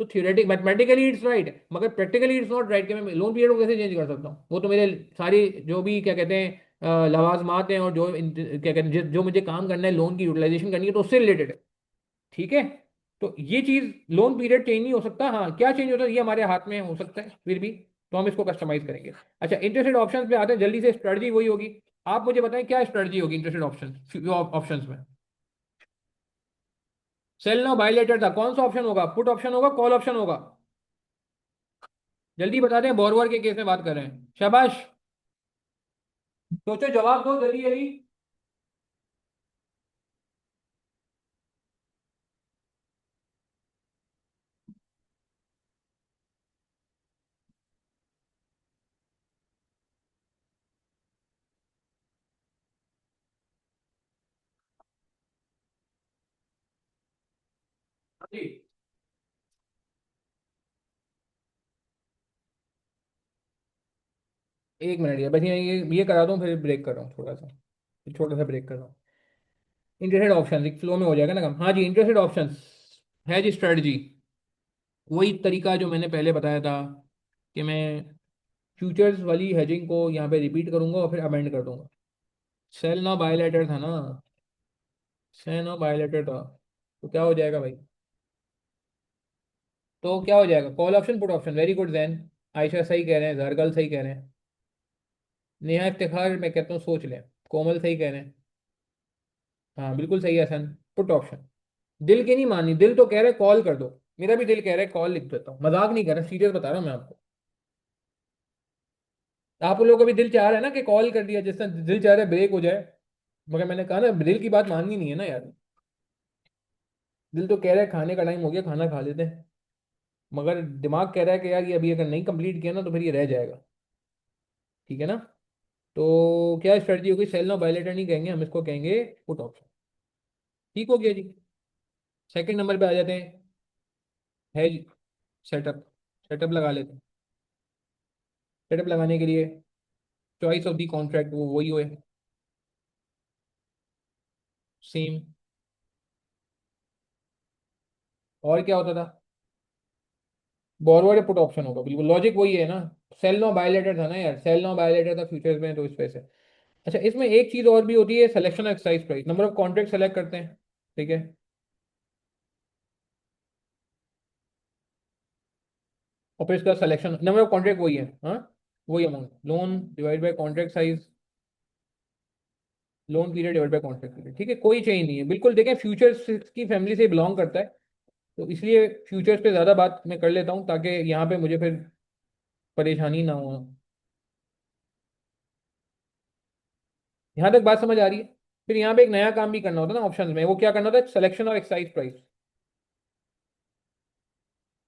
तो थियोरेटिक mathematically it's right, मगर practically it's not right कि मैं लोन पीरियड को कैसे चेंज कर सकता हूँ। वो तो मेरे सारी जो भी क्या कहते हैं लवाजमात हैं, और जो क्या कहते हैं जो मुझे काम करना है, लोन की यूटिलाइजेशन करनी है, तो उससे रिलेटेड है। ठीक है। तो ये चीज, लोन पीरियड चेंज नहीं हो सकता। हाँ, क्या चेंज होता है ये हमारे हाथ में हो सकता है फिर भी, तो हम इसको कस्टमाइज करेंगे। अच्छा, इंटरेस्ट रेट ऑप्शन पे आते हैं जल्दी से। स्ट्रेटजी वही होगी। आप मुझे बताएं क्या स्ट्रेटजी होगी इंटरेस्ट रेट ऑप्शन ऑप्शंस में। सेल नाउ बाय लेटर था, कौन सा ऑप्शन होगा? पुट ऑप्शन होगा, कॉल ऑप्शन होगा? जल्दी बता दें, बोरवर के केस में बात कर रहे हैं। शाबाश, सोचो, जवाब दो जल्दी जल्दी। हाँ जी। एक मिनट, ये बस ये करा दूं, फिर ब्रेक कर रहा हूँ थोड़ा सा, छोटा सा ब्रेक कर रहा हूँ। इंटरेस्टेड ऑप्शन एक फ्लो में हो जाएगा ना काम। हाँ जी, इंटरेस्टेड ऑप्शन है जी स्ट्रेटजी। वही तरीका जो मैंने पहले बताया था, कि मैं फ्यूचर्स वाली हेजिंग को यहाँ पे रिपीट करूंगा और फिर अमेंड कर दूंगा। सेल ना बायलेटर था ना, सेल ना बायलेटर था, तो क्या हो जाएगा भाई? तो क्या हो जाएगा? Call option put option. Very good Jain. Ayesha सही कह रहे हैं, जरगल सही कह रहे हैं, नेहा इफ्तिखार मैं कहता हूँ सोच लें, कोमल सही कह रहे हैं। हाँ बिल्कुल सही है हसन, पुट ऑप्शन। दिल की नहीं माननी, दिल तो कह रहे कॉल कर दो। मेरा भी दिल कह रहा है कॉल लिख देता हूँ, मजाक नहीं कर रहा, सीरियस बता रहा हूँ मैं आपको। आप लोगों का भी दिल चाह रहा है ना कि कॉल कर दिया, जिस तरह दिल चाह रहा है ब्रेक हो जाए, मगर मैंने कहा ना दिल की बात माननी नहीं है ना यार। दिल तो कह रहा है खाने का टाइम हो गया, खाना खा लेते हैं, मगर दिमाग कह रहा है कि यार ये अभी अगर नहीं कंप्लीट किया ना तो फिर ये रह जाएगा। ठीक है ना? तो क्या स्ट्रेटजी होगी? सेल नाउ बाय लेटर नहीं कहेंगे हम, इसको कहेंगे पुट ऑप्शन। ठीक हो गया जी। सेकंड नंबर पे आ जाते हैं। है सेटअप। सेटअप लगा लेते हैं। सेटअप लगाने के लिए चॉइस ऑफ द कॉन्ट्रैक्ट वो वही हो, सेम। और क्या होता था? फॉरवर्ड पुट ऑप्शन होगा, बिल्कुल लॉजिक वही है ना। सेल नो बायलेटर था ना यार, सेल नो बायलेटर था फ्यूचर्स में, तो इस वजह से। अच्छा, इसमें एक चीज और भी होती है, selection exercise price, number of contract select करते हैं। ठीक है। और फिर इसका सिलेक्शन नंबर ऑफ कॉन्ट्रैक्ट वही है, हाँ, वही amount, loan divide by contract size, loan period divide by contract period. ठीक है, कोई चेंज नहीं है बिल्कुल। देखें, फ्यूचर्स की फैमिली से बिलोंग करता है, तो इसलिए फ्यूचर्स पे ज़्यादा बात मैं कर लेता हूँ, ताकि यहाँ पे मुझे फिर परेशानी ना हो। यहाँ तक बात समझ आ रही है? फिर यहाँ पे एक नया काम भी करना होता है ना ऑप्शन में, वो क्या करना होता है? Selection of excise price.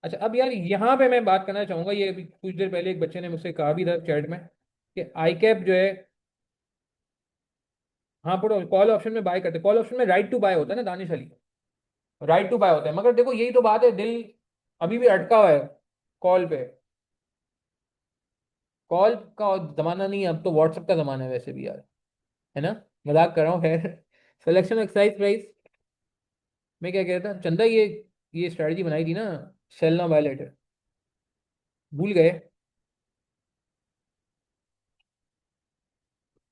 अच्छा, अब यार यहाँ पे मैं बात करना चाहूंगा, ये अभी कुछ देर पहले एक बच्चे ने मुझसे कहा भी था चैट में, कि आई कैप जो है, हाँ पढ़ो, कॉल ऑप्शन में बाय करते, कॉल ऑप्शन में राइट टू बाय होता है ना Danish Ali, right to buy होता है, मगर देखो यही तो बात है, दिल अभी भी अटका हुआ है कॉल पे। कॉल का जमाना नहीं है, अब तो व्हाट्सएप का जमाना है वैसे भी यार, है ना? मजाक कर रहा हूँ खैर। सिलेक्शन एक्साइज प्राइस मैं क्या कहता था चंदा, ये स्ट्रेटजी बनाई थी ना, सेल ना बाय लेटर, भूल गए?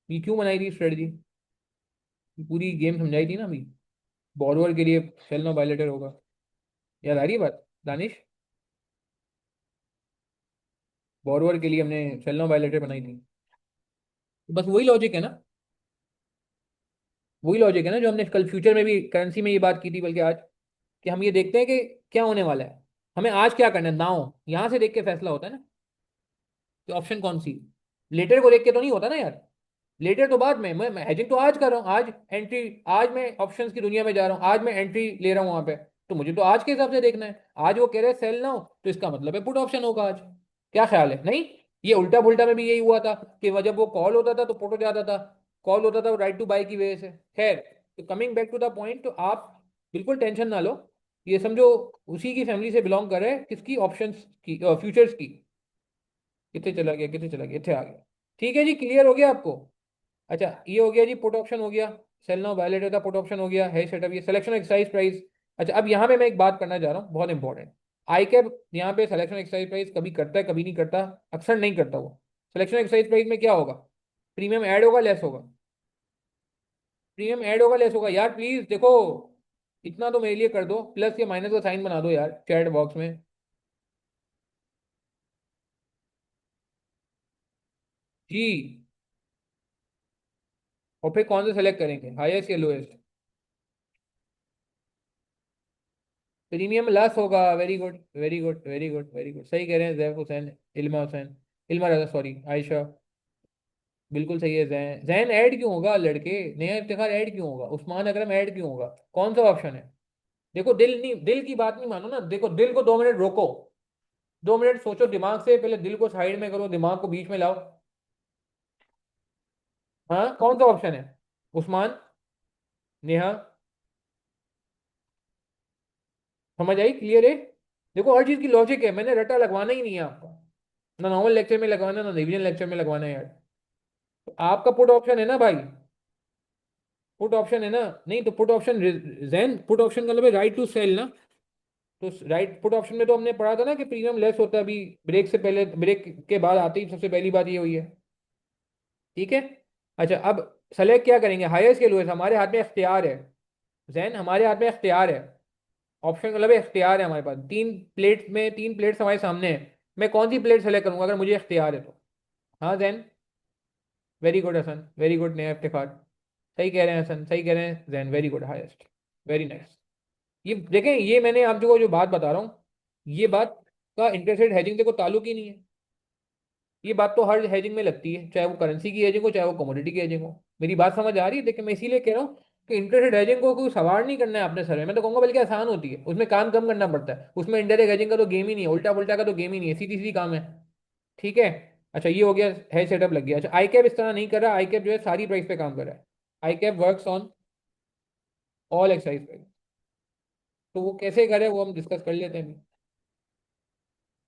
ये क्यों बनाई थी स्ट्रेटजी? पूरी गेम समझाई थी ना अभी। बॉर्डर के लिए सेल ना बाय लेटर होगा, याद आ रही है बात दानिश? बॉर्डर के लिए हमने सेल ना बाय लेटर बनाई थी। बस वही लॉजिक है ना, वही लॉजिक है ना जो हमने कल फ्यूचर में भी करेंसी में ये बात की थी, बल्कि आज, कि हम ये देखते हैं कि क्या होने वाला है, हमें आज क्या करना है, नाउ यहां से देख के फैसला होता है ना कि ऑप्शन कौन सी। लेटर को देख के तो नहीं होता ना यार, लेटर तो बाद में, मैं हेजिंग तो आज कर रहा हूँ, आज एंट्री, आज मैं ऑप्शंस की दुनिया में जा रहा हूँ, आज मैं एंट्री ले रहा हूँ वहां पे, तो मुझे तो आज के हिसाब से देखना है। आज वो कह रहे हैं सेल नाउ, तो इसका मतलब है पुट ऑप्शन होगा आज। क्या ख्याल है? नहीं, ये उल्टा पुल्टा में भी यही हुआ था कि जब वो कॉल होता था तो पुट हो जाता था, कॉल होता था राइट टू बाय की वजह से। खैर, तो coming back to the point, तो आप बिल्कुल टेंशन ना लो, ये समझो उसी की फैमिली से बिलोंग कर रहे हैं, किसकी? ऑप्शंस की, फ्यूचर्स की। कितने चला गया, कितने चला गया, इतने आ गया। ठीक है जी, क्लियर हो गया आपको? अच्छा, ये हो गया जी, पुट ऑप्शन हो गया, सेल नाउ वायलेटर का पुट ऑप्शन हो गया है, सेटअप, ये सिलेक्शन एक्सरसाइज प्राइस। अच्छा, अब यहाँ पे मैं एक बात करना चाह रहा हूँ बहुत इंपॉर्टेंट। आई कैप यहाँ पे सिलेक्शन एक्सरसाइज प्राइस कभी करता है कभी नहीं करता, अक्सर नहीं करता वो। सिलेक्शन एक्सरसाइज प्राइस में क्या होगा, प्रीमियम ऐड होगा लेस होगा, प्रीमियम ऐड होगा लेस होगा यार, प्लीज देखो, इतना तो मेरे लिए कर दो, प्लस या माइनस का साइन बना दो यार चैट बॉक्स में। जी। और फिर कौन सा सेलेक्ट करेंगे, हाईएस्ट या लोएस्ट? प्रीमियम लेस होगा, very good very good very good very good, सही कह रहे हैं जैफ हुसैन, इल्मा हुसैन, इल्मा रजा सॉरी, आयशा, बिल्कुल सही है। जैन, जैन ऐड क्यों होगा लड़के, नया इफ्तिखार ऐड क्यों होगा, उस्मान अकरम ऐड क्यों होगा, कौन सा ऑप्शन है? देखो दिल नहीं, दिल की बात नहीं मानो ना, देखो दिल को 2 मिनट रोको, 2 मिनट सोचो दिमाग से, पहले दिल को साइड में करो, दिमाग को बीच में लाओ। हाँ कौन सा ऑप्शन है? उस्मान, नेहा, समझ आई, क्लियर है? देखो हर चीज की लॉजिक है, मैंने रट्टा लगवाना ही नहीं है आपको, ना नॉर्मल लेक्चर में लगवाना ना रिवीजन लेक्चर में लगवाना है यार। तो आपका पुट ऑप्शन है ना भाई, पुट ऑप्शन है ना, नहीं तो put option, Jain put option का मतलब राइट टू सेल ना, तो राइट पुट ऑप्शन में तो हमने पढ़ा था ना कि प्रीमियम लेस होता है, अभी ब्रेक से पहले, ब्रेक के बाद आते ही सबसे पहली बात ये हुई है। ठीक है। अच्छा अब सेलेक्ट क्या करेंगे, हाईएस्ट के लोएस्ट, हमारे हाथ में इख्तियार है, जैन हमारे हाथ में इख्तियार है, ऑप्शन का मतलब है इख्तियार है हमारे पास, 3 प्लेट में 3 प्लेट्स हमारे सामने है, मैं कौन सी प्लेट सेलेक्ट करूंगा अगर मुझे इख्तियार है तो? हाँ Jain, very good Hasan, very good नया इफ्तिखार, सही कह रहे हैं हसन, सही कह रहे हैं Jain, very good highest, very nice. ये देखें, ये मैंने आप जो बात बता रहा हूँ, ये बात का इंटरेस्ट रेट हेजिंग से कोई ताल्लुक ही नहीं है, ये बात तो हर हेजिंग में लगती है, चाहे वो करेंसी की हेजिंग हो चाहे वो कमोडिटी की हेजिंग हो। मेरी बात समझ आ रही है? देखिए मैं इसीलिए कह रहा हूँ कि इंटरेस्ट रेट हेजिंग को कोई सवार नहीं करना है अपने सर में, मैं तो कहूँगा बल्कि आसान होती है, उसमें काम कम करना पड़ता है, उसमें इंडायरेक्ट हेजिंग का तो गेम ही नहीं है, उल्टा पुल्टा का तो गेम ही नहीं है, सीधी सीधी काम है। ठीक है। अच्छा ये हो गया, है सेटअप लग गया। अच्छा आई कैप इस तरह नहीं कर रहा, आई कैप जो है सारी प्राइस पे काम कर रहा है, I cap works on all excise price. तो वो कैसे करे वो हम डिस्कस कर लेते हैं,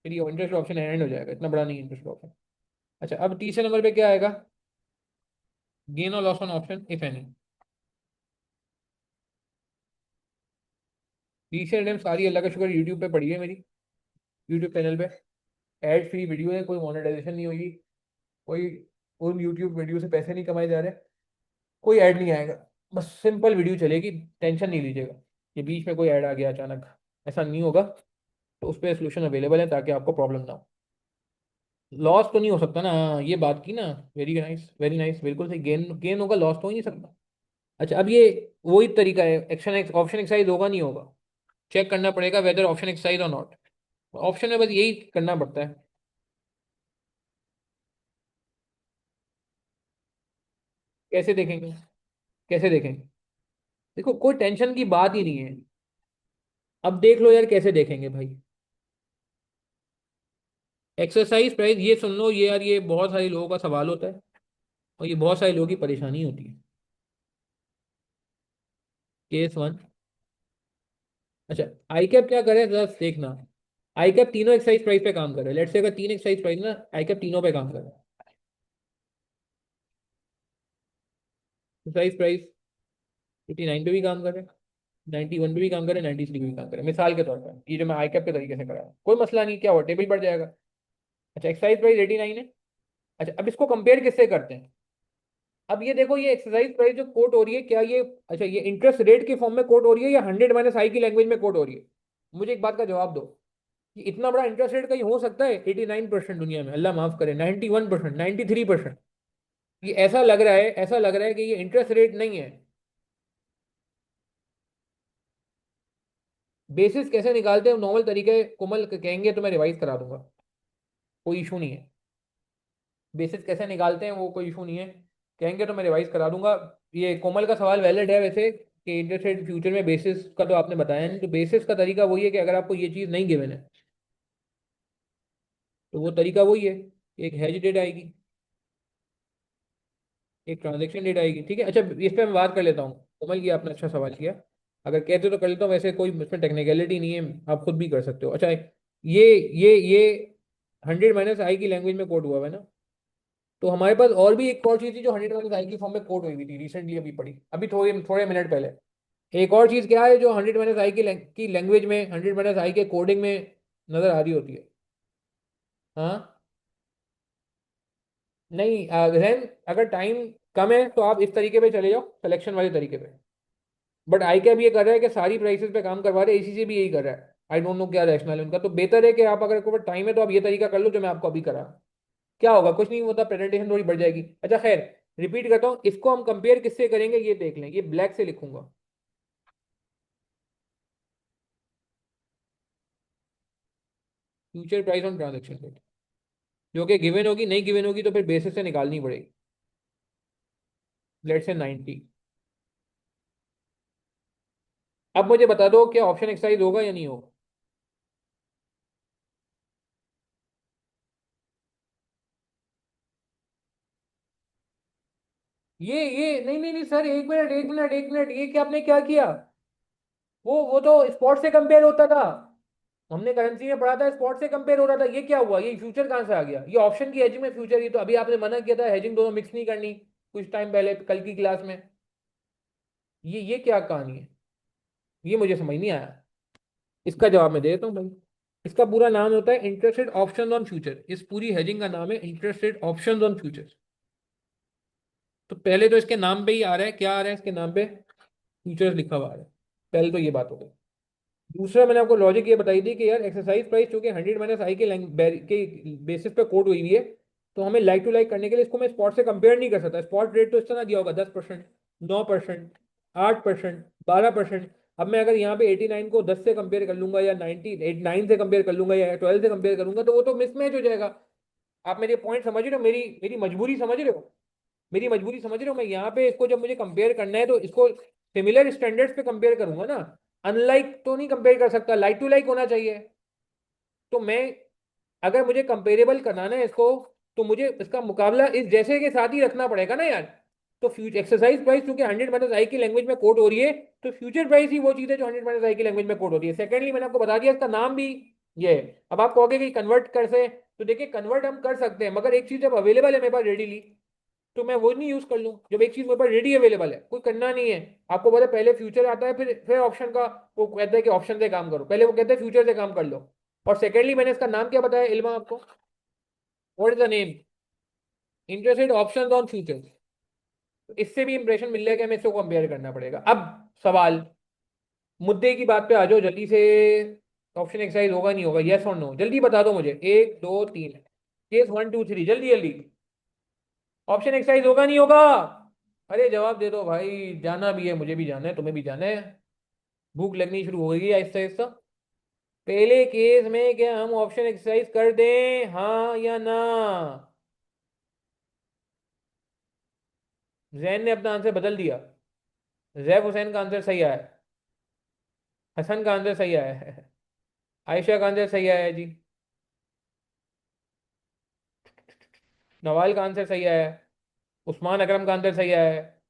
फिर ये इंटरेस्ट ऑप्शन एंड हो जाएगा, इतना बड़ा नहीं इंटरेस्ट ऑप्शन। अच्छा अब तीसरे नंबर पे क्या आएगा, गेन और loss on option if any. तीसरे टाइम सारी अल्लाह का शुक्र यूट्यूब पे पड़ी है मेरी, यूट्यूब चैनल पे, एड फ्री वीडियो है, कोई मोनेटाइजेशन नहीं होगी, कोई उन यूट्यूब वीडियो से पैसे नहीं कमाए जा रहे, कोई ऐड नहीं आएगा, बस सिंपल वीडियो चलेगी, टेंशन नहीं लीजिएगा कि बीच में कोई ऐड आ गया अचानक, ऐसा नहीं होगा। तो उस पर सोल्यूशन अवेलेबल है ताकि आपको प्रॉब्लम ना हो। लॉस तो नहीं हो सकता ना, हाँ, ये बात की ना, वेरी नाइस वेरी नाइस, बिल्कुल सही, गेन गेन होगा, लॉस तो हो ही नहीं सकता। अच्छा अब ये वही तरीका है, एक्शन ऑप्शन एक्सरसाइज होगा नहीं होगा, चेक करना पड़ेगा वेदर ऑप्शन एक्सरसाइज और नॉट, ऑप्शन में बस यही करना पड़ता है। कैसे देखेंगे, कैसे देखेंगे? देखो कोई टेंशन की बात ही नहीं है, अब देख लो यार कैसे देखेंगे भाई। एक्सरसाइज प्राइस ये सुन लो, ये यार ये बहुत सारे लोगों का सवाल होता है, और ये बहुत सारे लोगों की परेशानी होती है। केस 1। अच्छा आई कैप क्या करे जरा देखना, आई कैप तीनों एक्सरसाइज प्राइस पे काम करे, लेट्स से अगर 3 एक्सरसाइज प्राइस ना, आई कैप तीनों पे काम करे, एक्सरसाइज प्राइस 89 पे भी काम करे, 91 पे भी काम करे, 93 पे भी काम करे, मिसाल के तौर पर ये जो मैं आई कैप के तरीके से कराया, कोई मसला नहीं, क्या हो टेबल बढ़ जाएगा। अच्छा एक्सरसाइज प्राइस 89 है। अच्छा अब इसको कंपेयर किससे करते हैं, अब ये देखो ये एक्सरसाइज प्राइस जो कोट हो रही है, क्या ये, अच्छा ये इंटरेस्ट रेट के फॉर्म में कोट हो रही है या 100 - आई की लैंग्वेज में कोट हो रही है? मुझे एक बात का जवाब दो, कि इतना बड़ा इंटरेस्ट रेट कहीं हो सकता है 89% दुनिया में, अल्लाह माफ करे, 91%, 93%, ये ऐसा लग रहा है, ऐसा लग रहा है कि ये इंटरेस्ट रेट नहीं है। बेसिस कैसे निकालते हैं नॉर्मल तरीके, कोमल कहेंगे तो मैं रिवाइज करा दूंगा, कोई इशू नहीं है, बेसिस कैसे निकालते हैं वो कोई इशू नहीं है, कहेंगे तो मैं रिवाइज करा दूंगा। ये कोमल का सवाल वैलिड है वैसे, कि इंटरेस्ट रेट फ्यूचर में बेसिस का तो आपने बताया नहीं, तो बेसिस का तरीका वही है कि अगर आपको ये चीज़ नहीं गिवन है तो वो तरीका वही है, एक हेज डेट आएगी, एक ट्रांजेक्शन डेट आएगी। ठीक है। अच्छा इस पे मैं बात कर लेता हूँ, कोमल की आपने अच्छा सवाल किया, अगर कहते हो तो कर लेता हूँ, वैसे कोई इसमें टेक्निकलिटी नहीं है, आप खुद भी कर सकते हो। अच्छा ये 100 - आई की लैंग्वेज में कोड हुआ है ना, तो हमारे पास और भी एक और चीज़ थी जो 100 - आई की फॉर्म में कोड हुई हुई थी, रिसेंटली अभी पढ़ी, अभी थोड़े थोड़े मिनट पहले। एक और चीज़ क्या है जो 100 - आई की लैंग्वेज में, 100 - आई के कोडिंग में नजर आ रही होती है। हाँ। नहीं जहन, अगर टाइम कम है तो आप इस तरीके पे चले जाओ, सिलेक्शन वाले तरीके पे। बट आई कैब ये कर रहा है कि सारी प्राइसेस पे काम करवा रहे हैं, इसी से भी यही कर रहा है। आई डोंट नो क्या रैशनल है उनका, तो बेहतर है कि आप अगर कोई टाइम है तो आप ये तरीका कर लो जो मैं आपको अभी करा। क्या होगा, कुछ नहीं होता, प्रेजेंटेशन थोड़ी बढ़ जाएगी। अच्छा खैर, रिपीट करता हूँ, इसको हम कंपेयर किससे करेंगे ये देख लें, ये ब्लैक से लिखूंगा। Future price on transaction rate, जो कि गिवन होगी, नहीं गिवन होगी तो फिर बेसिस से निकालनी पड़ेगी। Let's say 90। अब मुझे बता दो क्या ऑप्शन एक्सरसाइज होगा या नहीं होगा। ये नहीं नहीं नहीं सर, एक मिनट एक मिनट एक मिनट, ये क्या आपने क्या किया। वो तो स्पॉट से कंपेयर होता था। हमने करेंसी में पढ़ा था स्पॉट से कंपेयर हो रहा था, ये क्या हुआ, ये फ्यूचर कहाँ से आ गया, ये ऑप्शन की हेजिंग में फ्यूचर, ये तो अभी आपने मना किया था हेजिंग दोनों मिक्स नहीं करनी कुछ टाइम पहले कल की क्लास में। ये क्या कहानी है, ये मुझे समझ नहीं आया। इसका जवाब मैं दे देता हूँ भाई। इसका पूरा नाम होता है interest rate option on future, इस पूरी हेजिंग का नाम है interest rate option on future. तो पहले तो इसके नाम पे ही आ रहा है, क्या आ रहा है इसके नाम पे, फ्यूचर्स लिखा हुआ आ रहा है। पहले तो ये बात हो गई। दूसरा मैंने आपको लॉजिक ये बताई थी कि यार एक्सरसाइज प्राइस चूंकि 100 - i के बेसिस पे कोड हुई हुई है, तो हमें लाइक टू लाइक करने के लिए इसको मैं स्पॉट से कंपेयर नहीं कर सकता। स्पॉट रेट तो इस तरह दिया होगा 10%, 9%, 8%, 12%। अब मैं अगर यहाँ पे 89 को 10 से कंपेयर कर लूंगा, या 9 से कंपेयर कर लूंगा, या 12 से कंपेयर करूंगा, तो वो तो मिसमैच हो जाएगा। आप मेरे पॉइंट समझ रहे हो, मेरी मेरी मजबूरी समझ रहे हो, मेरी मजबूरी समझ रहे हो। मैं यहाँ पे इसको जब मुझे कंपेयर करना है तो इसको सिमिलर स्टैंडर्ड्स पे कंपेयर करूंगा ना। अनलाइक तो नहीं कंपेयर कर सकता, लाइक टू लाइक होना चाहिए। तो मैं, अगर मुझे कंपेरेबल कराना है इसको, तो मुझे इसका मुकाबला इस जैसे के साथ ही रखना पड़ेगा ना यार। तो फ्यूचर एक्सरसाइज प्राइस क्योंकि 100 - i की लैंग्वेज में कोड हो रही है, तो फ्यूचर प्राइस ही वो चीज है जो 100 - i की लैंग्वेज में कोड होती है। सेकेंडली मैंने आपको बता दिया इसका नाम भी ये है। अब आप कहोगे कि कन्वर्ट कर से, तो देखिए कन्वर्ट हम कर सकते हैं, मगर एक चीज जब अवेलेबल है मेरे पास रेडीली, तो मैं वो नहीं यूज कर लूँ। जब एक चीज मेरे पास रेडी अवेलेबल है, कोई करना नहीं है। आपको पता है पहले फ्यूचर आता है, फिर ऑप्शन का, वो कहता है कि ऑप्शन से काम करो, पहले वो कहते हैं फ्यूचर से काम कर लो। और सेकेंडली मैंने इसका नाम क्या बताया इल्मा आपको, what is the name, interest rate option on future. इससे भी इंप्रेशन मिल रहा है कि हमें इसको कंपेयर करना पड़ेगा। अब सवाल, मुद्दे की बात पे आ जाओ जल्दी से। ऑप्शन एक्सरसाइज होगा नहीं होगा, यस और नो, जल्दी बता दो मुझे, 1 2 3। केस 1 2 3, जल्दी जल्दी। ऑप्शन एक्सरसाइज होगा नहीं होगा। अरे जवाब दे दो भाई, जाना भी है, मुझे भी जाना है, तुम्हें भी जाना है। भूख लगनी शुरू हो गई आहिस्ता आहिस्ता। पहले केस में क्या हम ऑप्शन एक्सरसाइज कर दें, हाँ या ना। जैन ने अपना आंसर बदल दिया। जैफ हुसैन का आंसर सही आया है। हसन का आंसर सही आया है। आयशा का आंसर सही आया है जी। नवाल का आंसर सही आया है। उस्मान अकरम का आंसर सही आया है।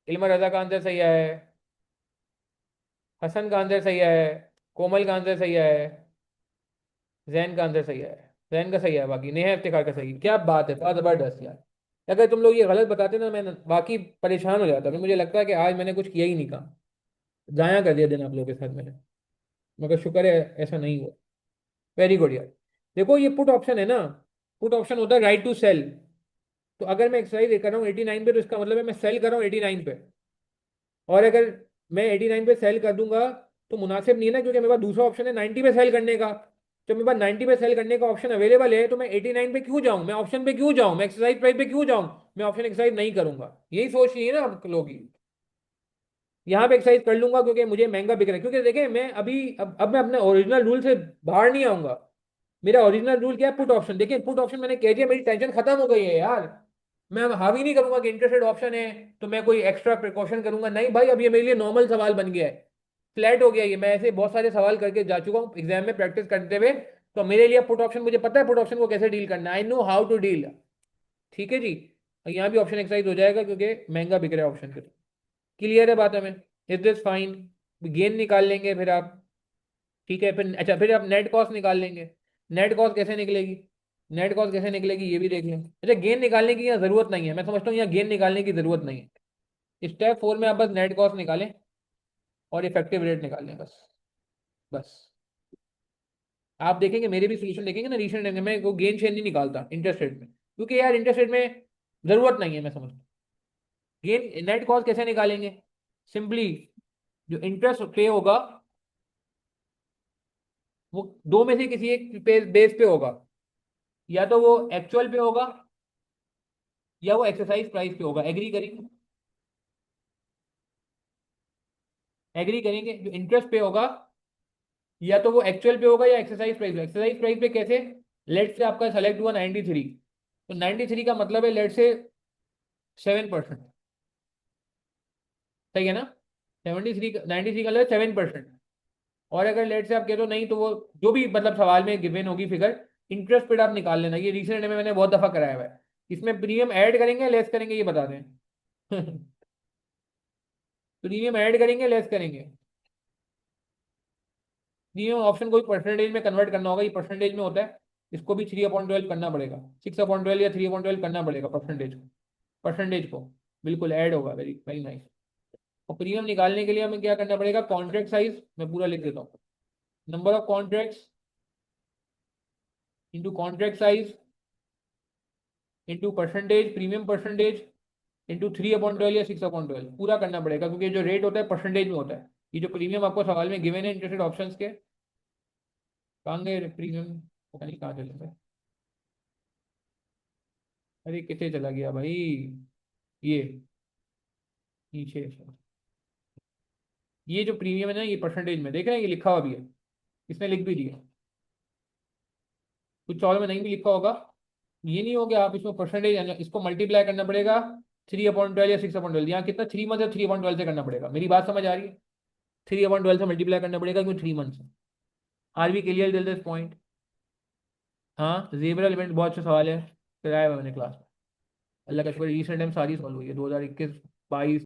इल्मा रजा का आंसर सही आया है। हसन का आंसर सही आया है। कोमल का आंसर सही आया है। जैन का आंसर सही आया है। जैन का सही है, बाकी नेहा इफ्तिखार का सही है। क्या बात है, बहुत जबरदस्त यार। अगर तुम लोग ये गलत बताते ना, मैं बाकी परेशान हो जाता, फिर मुझे लगता है कि आज मैंने कुछ किया ही नहीं काम, जाया कर दिया दिन आप लोगों के साथ मैंने। मगर शुक्र है ऐसा नहीं हुआ। वेरी गुड यार। देखो ये पुट ऑप्शन है ना, पुट ऑप्शन होता है राइट टू सेल। तो अगर मैं एक्सरसाइज कर रहा हूँ 89 पे, तो इसका मतलब है मैं सेल कर रहा हूँ 89 पे। और अगर मैं 89 पे सेल कर दूंगा, तो मुनासिब नहीं है ना, क्योंकि मेरे पास दूसरा ऑप्शन है 90 पे सेल करने का। जब मेरे पास 90 पे सेल करने का ऑप्शन अवेलेबल है, तो मैं 89 पे क्यों जाऊं, मैं ऑप्शन पे क्यों जाऊं, मैं एक्सरसाइज प्राइस पे क्यों जाऊं। मैं ऑप्शन एक्सरसाइज नहीं करूंगा, यही सोच रही है ना आप लोग की। यहाँ पे एक्सरसाइज कर लूंगा क्योंकि मुझे महंगा बिक रहा है। क्योंकि देखिए मैं अभी अब मैं अपने ओरिजिनल रूल से बाहर नहीं आऊंगा। मेरा ओरिजिनल रूल क्या है, पुट ऑप्शन। देखिए पुट ऑप्शन मैंने कह दिया, मेरी टेंशन खत्म हो गई है यार। मैं अब हावी नहीं करूंगा कि इंटरेस्टेड ऑप्शन है तो मैं कोई एक्स्ट्रा प्रिकॉशन करूंगा, नहीं भाई, अब ये मेरे लिए नॉर्मल सवाल बन गया है। फ्लैट हो गया ये, मैं ऐसे बहुत सारे सवाल करके जा चुका हूँ एग्जाम में प्रैक्टिस करते हुए। तो मेरे लिए पुट ऑप्शन, मुझे पता है पुट ऑप्शन को कैसे डील करना है, I know how to deal. ठीक है जी। और यहाँ भी ऑप्शन एक्सरसाइज हो जाएगा क्योंकि महंगा बिक रहा है ऑप्शन पे। क्लियर है बात हमें, इज दिस फाइन। गेन निकाल लेंगे फिर आप। ठीक है फिर, अच्छा फिर आप नेट कॉस्ट निकाल लेंगे। नेट कॉस्ट कैसे निकलेगी, नेट कॉस्ट कैसे निकलेगी ये भी देख लें। अच्छा गेन निकालने की यहाँ जरूरत नहीं है, मैं समझता हूँ यहाँ गेन निकालने की जरूरत नहीं है। स्टेप 4 में आप बस नेट कॉस्ट निकालें और इफेक्टिव रेट निकाल लें, बस। बस आप देखेंगे मेरे भी सोल्यूशन देखेंगे ना रिसेंट में, मैं वो गेन शेयर नहीं निकालता इंटरेस्ट रेट में, क्योंकि यार इंटरेस्ट रेट में जरूरत नहीं है, मैं समझता हूँ। गेन नेट कॉस्ट कैसे निकालेंगे? सिंपली जो इंटरेस्ट पे होगा वो दो में से किसी एक बेस पे होगा, या तो वो एक्चुअल पे होगा या वो एक्सरसाइज प्राइस पे होगा। एग्री करेंगे? एग्री करेंगे, जो इंटरेस्ट पे होगा या तो वो एक्चुअल पे होगा या एक्सरसाइज प्राइस पे। एक्सरसाइज प्राइस पे कैसे? लेट से आपका सेलेक्ट हुआ 93, तो 93 का मतलब है लेट से 7%। सही है ना? 73 93 का मतलब 7%। और अगर लेट से आप कह दो नहीं, तो वो जो भी मतलब सवाल में गिवन होगी फिगर, इंटरेस्ट पेड आप निकाल लेना। ये रिसेंट में मैंने बहुत दफा कराया हुआ है। इसमें प्रीमियम ऐड करेंगे लेस करेंगे, ये बता दें। प्रीमियम ऐड करेंगे लेस करेंगे? प्रीमियम ऑप्शन को भी परसेंटेज में कन्वर्ट करना होगा, ये परसेंटेज में होता है। इसको भी 3/12 करना पड़ेगा, 6/12 या 3/12 करना पड़ेगा परसेंटेज को। परसेंटेज को बिल्कुल ऐड होगा। Very very nice. और प्रीमियम निकालने के लिए हमें क्या करना पड़ेगा? कॉन्ट्रैक्ट साइज मैं पूरा लिख देता हूँ। Number of contracts into contract size into percentage, premium percentage into 3/12 या 6/12 पूरा करना पड़ेगा, क्योंकि जो रेट होता है परसेंटेज में होता है। ये जो प्रीमियम आपको सवाल में गिवन है इंटरेस्टेड ऑप्शंस के, कहाँ गए प्रीमियम? पता नहीं कहाँ चले गए। अरे कितने चला गया भाई ये, नीचे। ये जो प्रीमियम है ना, ये परसेंटेज में देख रहे हैं, ये लिखा हुआ भी है, इसने लिख भी दिया। कुछ और में नहीं भी लिखा होगा। ये नहीं हो गया, आप इसमें परसेंटेज इसको मल्टीप्लाई करना पड़ेगा 3/12 या 6/12। यहाँ कितना 3 मंथ है, 3/12 से करना पड़ेगा। मेरी बात समझ आ रही है? 3/12 से मल्टीप्लाई करना पड़ेगा, क्योंकि 3 मंथ है। Are we clear till this point? हाँ, जेबरल इवेंट बहुत अच्छा सवाल है, कराया हुआ मैंने क्लास में। अल्लाह का शुक्र रिसेंट टाइम सारी सॉल्व हुई है, 2021, 22।